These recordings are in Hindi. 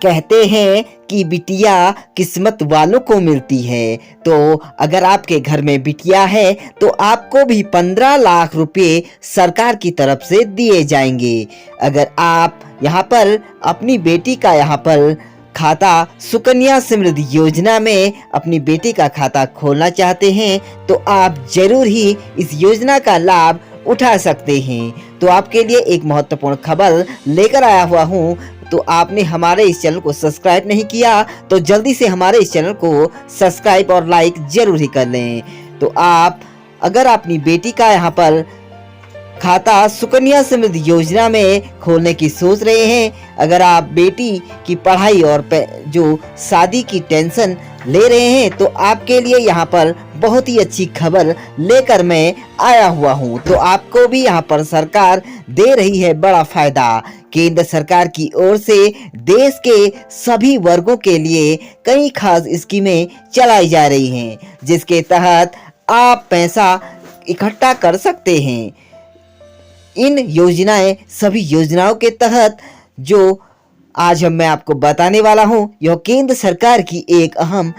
कहते हैं कि बिटिया किस्मत वालों को मिलती है। तो अगर आपके घर में बिटिया है तो आपको भी 15 लाख रुपए सरकार की तरफ से दिए जाएंगे। अगर आप यहाँ पर अपनी बेटी का यहाँ पर खाता सुकन्या समृद्धि योजना में अपनी बेटी का खाता खोलना चाहते हैं तो आप जरूर ही इस योजना का लाभ उठा सकते हैं। तो आपके लिए एक महत्वपूर्ण खबर लेकर आया हुआ हूँ। तो आपने हमारे इस चैनल को सब्सक्राइब नहीं किया तो जल्दी से हमारे इस चैनल को सब्सक्राइब और लाइक जरूर ही कर लें। तो आप अगर अपनी बेटी का यहाँ पर खाता सुकन्या समृद्धि योजना में खोलने की सोच रहे हैं, अगर आप बेटी की पढ़ाई और जो शादी की टेंशन ले रहे हैं तो आपके लिए यहाँ पर बहुत ही अच्छी खबर लेकर मैं आया हुआ हूँ। तो आपको भी यहाँ पर सरकार दे रही है बड़ा फायदा। केंद्र सरकार की ओर से देश के सभी वर्गों के लिए कई खास स्कीमें चलाई जा रही हैं जिसके तहत आप पैसा इकट्ठा कर सकते हैं। इन योजनाएं सभी योजनाओं के तहत जो आज मैं आपको बताने वाला हूं, यह केंद्र सरकार की एक अहम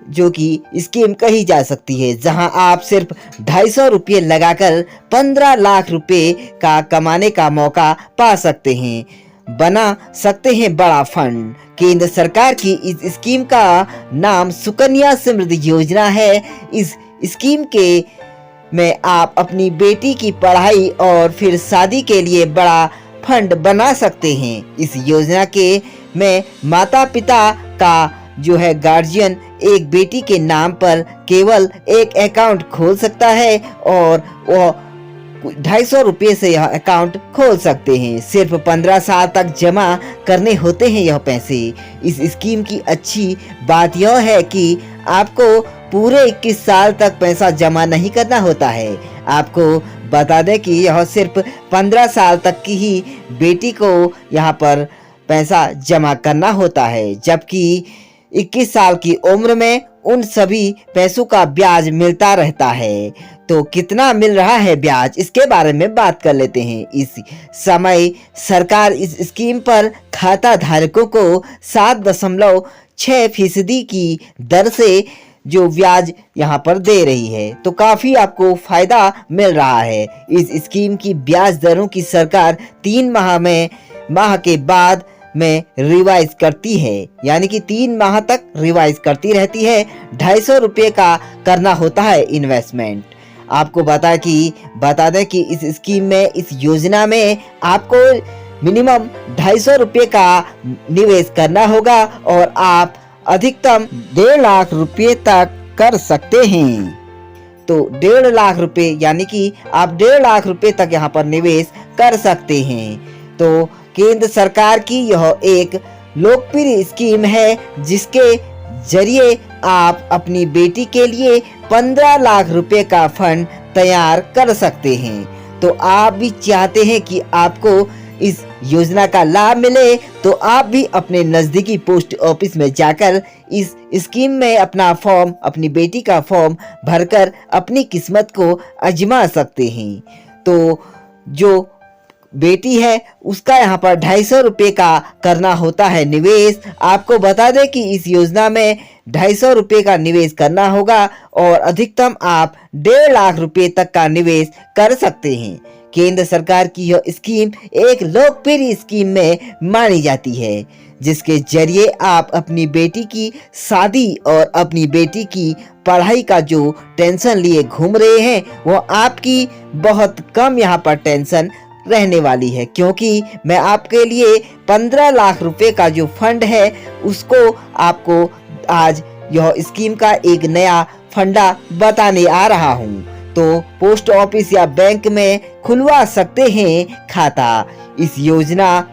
जो कि स्कीम कही जा सकती है, जहां आप सिर्फ 250 रुपये लगाकर 15 लाख रुपए का कमाने का मौका पा सकते हैं, बना सकते हैं बड़ा फंड। केंद्र सरकार की इस स्कीम का नाम सुकन्या समृद्धि योजना है। इस स्कीम के में आप अपनी बेटी की पढ़ाई और फिर शादी के लिए बड़ा फंड बना सकते हैं। इस योजना के में माता पिता का जो है गार्जियन एक बेटी के नाम पर केवल एक अकाउंट खोल सकता है और वो 250 रुपये से यह अकाउंट खोल सकते हैं। सिर्फ 15 साल तक जमा करने होते हैं यह पैसे। इस स्कीम की अच्छी बात यह है कि आपको पूरे 21 साल तक पैसा जमा नहीं करना होता है। आपको बता दें कि यह सिर्फ 15 साल तक की ही बेटी को यहाँ पर पैसा जमा करना होता है, जबकि 21 साल की उम्र में उन सभी पैसों का ब्याज मिलता रहता है। तो कितना मिल रहा है ब्याज, इसके बारे में बात कर लेते हैं। इस समय सरकार इस स्कीम पर खाता धारकों को 7.6% की दर से जो ब्याज यहाँ पर दे रही है, तो काफी आपको फायदा मिल रहा है। इस स्कीम की ब्याज दरों की सरकार 3 माह के बाद में रिवाइज करती है, यानी कि 3 माह तक रिवाइज करती रहती है। 250 रुपये का करना होता है इन्वेस्टमेंट। आपको बता दें कि इस स्कीम में, इस योजना में आपको मिनिमम 250 रुपये का निवेश करना होगा और आप अधिकतम 1.5 लाख रुपये तक कर सकते हैं। तो 1.5 लाख रुपये यानी कि आप 1.5 लाख रुपये तक यहाँ पर निवेश कर सकते हैं। तो केंद्र सरकार की यह एक लोकप्रिय स्कीम है जिसके जरिए आप अपनी बेटी के लिए 15 लाख रुपए का फंड तैयार कर सकते हैं। तो आप भी चाहते हैं कि आपको इस योजना का लाभ मिले तो आप भी अपने नजदीकी पोस्ट ऑफिस में जाकर इस स्कीम में अपनी बेटी का फॉर्म भरकर अपनी किस्मत को आजमा सकते हैं। तो जो बेटी है उसका यहाँ पर 250 रुपये का करना होता है निवेश। आपको बता दें कि इस योजना में 250 रुपये का निवेश करना होगा और अधिकतम आप 1.5 लाख रुपये तक का निवेश कर सकते हैं। केंद्र सरकार की यह स्कीम एक लोकप्रिय स्कीम में मानी जाती है जिसके जरिए आप अपनी बेटी की शादी और अपनी बेटी की पढ़ाई का जो टेंशन लिए घूम रहे हैं वो आपकी बहुत कम यहाँ पर टेंशन रहने वाली है, क्योंकि मैं आपके लिए 15 लाख रुपए का जो फंड है उसको आपको आज यह स्कीम का एक नया फंडा बताने आ रहा हूँ। तो पोस्ट ऑफिस या बैंक में खुलवा सकते हैं खाता। इस योजना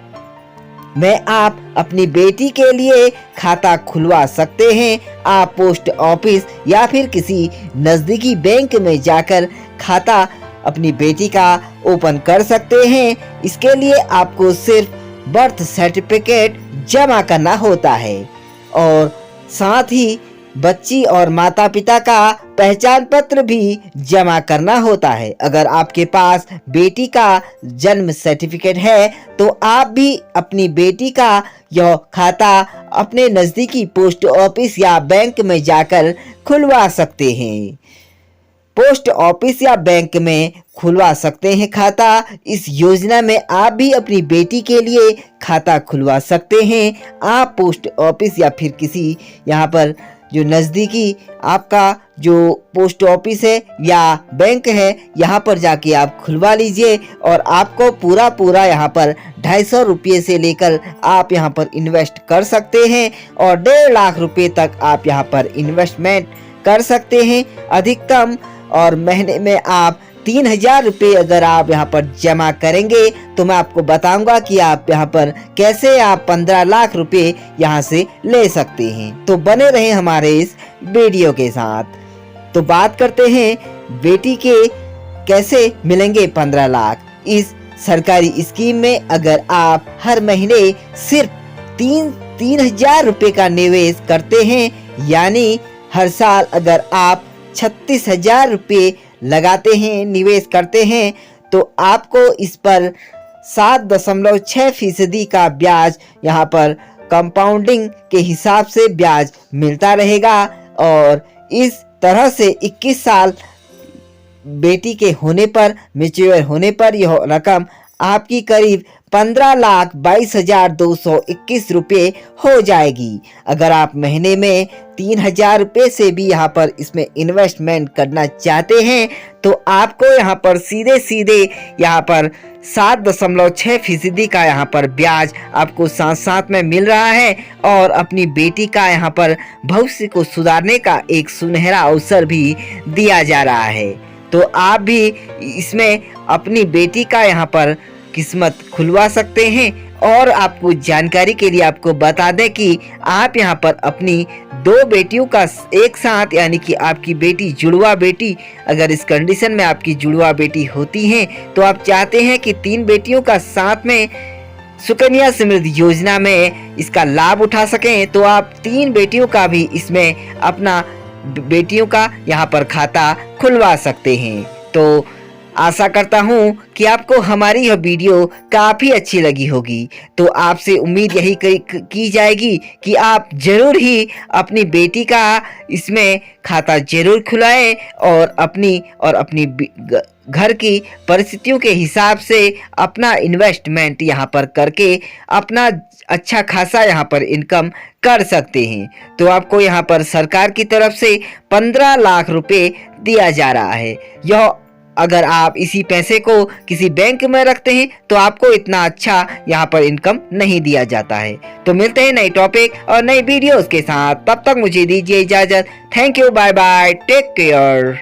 में आप अपनी बेटी के लिए खाता खुलवा सकते हैं। आप पोस्ट ऑफिस या फिर किसी नजदीकी बैंक में जाकर खाता अपनी बेटी का ओपन कर सकते हैं। इसके लिए आपको सिर्फ बर्थ सर्टिफिकेट जमा करना होता है और साथ ही बच्ची और माता पिता का पहचान पत्र भी जमा करना होता है। अगर आपके पास बेटी का जन्म सर्टिफिकेट है तो आप भी अपनी बेटी का यह खाता अपने नज़दीकी पोस्ट ऑफिस या बैंक में जाकर खुलवा सकते हैं। पोस्ट ऑफिस या बैंक में खुलवा सकते हैं खाता। इस योजना में आप भी अपनी बेटी के लिए खाता खुलवा सकते हैं। आप पोस्ट ऑफिस या फिर किसी यहाँ पर जो नज़दीकी आपका जो पोस्ट ऑफिस है या बैंक है, यहाँ पर जाके आप खुलवा लीजिए और आपको पूरा यहाँ पर 250 रुपये से लेकर आप यहाँ पर इन्वेस्ट कर सकते हैं और 1.5 लाख रुपये तक आप यहाँ पर इन्वेस्टमेंट कर सकते हैं अधिकतम। और महीने में आप 3000 रुपये अगर आप यहाँ पर जमा करेंगे तो मैं आपको बताऊंगा कि आप यहाँ पर कैसे आप 15 लाख रुपये यहाँ से ले सकते हैं। तो बने रहें हमारे इस वीडियो के साथ। तो बात करते हैं बेटी के कैसे मिलेंगे 15 लाख। इस सरकारी स्कीम में अगर आप हर महीने सिर्फ 3000 रुपये का निवेश करते हैं, यानी हर साल अगर आप 36,000 रुपये लगाते हैं, निवेश करते हैं, तो आपको इस पर 7.6% का ब्याज यहाँ पर कंपाउंडिंग के हिसाब से ब्याज मिलता रहेगा। और इस तरह से 21 साल बेटी के होने पर, मैच्योर होने पर यह रकम आपकी करीब 15,22,221 रुपये हो जाएगी। अगर आप महीने में 3,000 रुपये से भी यहाँ पर इसमें इन्वेस्टमेंट करना चाहते हैं तो आपको यहाँ पर सीधे यहाँ पर 7.6% का यहाँ पर ब्याज आपको साथ साथ में मिल रहा है और अपनी बेटी का यहाँ पर भविष्य को सुधारने का एक सुनहरा अवसर भी दिया जा रहा है। तो आप भी इसमें अपनी बेटी का यहाँ पर किस्मत खुलवा सकते हैं। और आपको जानकारी के लिए आपको बता दें कि आप यहाँ पर अपनी 2 बेटियों का एक साथ, यानी कि आपकी बेटी जुड़वा बेटी, अगर इस कंडीशन में आपकी जुड़वा बेटी होती हैं तो आप चाहते हैं कि 3 बेटियों का साथ में सुकन्या समृद्धि योजना में इसका लाभ उठा सकें, तो आप 3 बेटियों का भी इसमें अपना बेटियों का यहाँ पर खाता खुलवा सकते हैं। तो आशा करता हूँ कि आपको हमारी यह वीडियो काफ़ी अच्छी लगी होगी। तो आपसे उम्मीद यही की जाएगी कि आप ज़रूर ही अपनी बेटी का इसमें खाता ज़रूर खुलाएं और अपनी घर की परिस्थितियों के हिसाब से अपना इन्वेस्टमेंट यहाँ पर करके अपना अच्छा खासा यहाँ पर इनकम कर सकते हैं। तो आपको यहाँ पर सरकार की तरफ से 15 लाख रुपए दिया जा रहा है। यह अगर आप इसी पैसे को किसी बैंक में रखते हैं तो आपको इतना अच्छा यहाँ पर इनकम नहीं दिया जाता है। तो मिलते हैं नए टॉपिक और नई वीडियोस के साथ, तब तक मुझे दीजिए इजाजत। Thank you, bye bye, take care.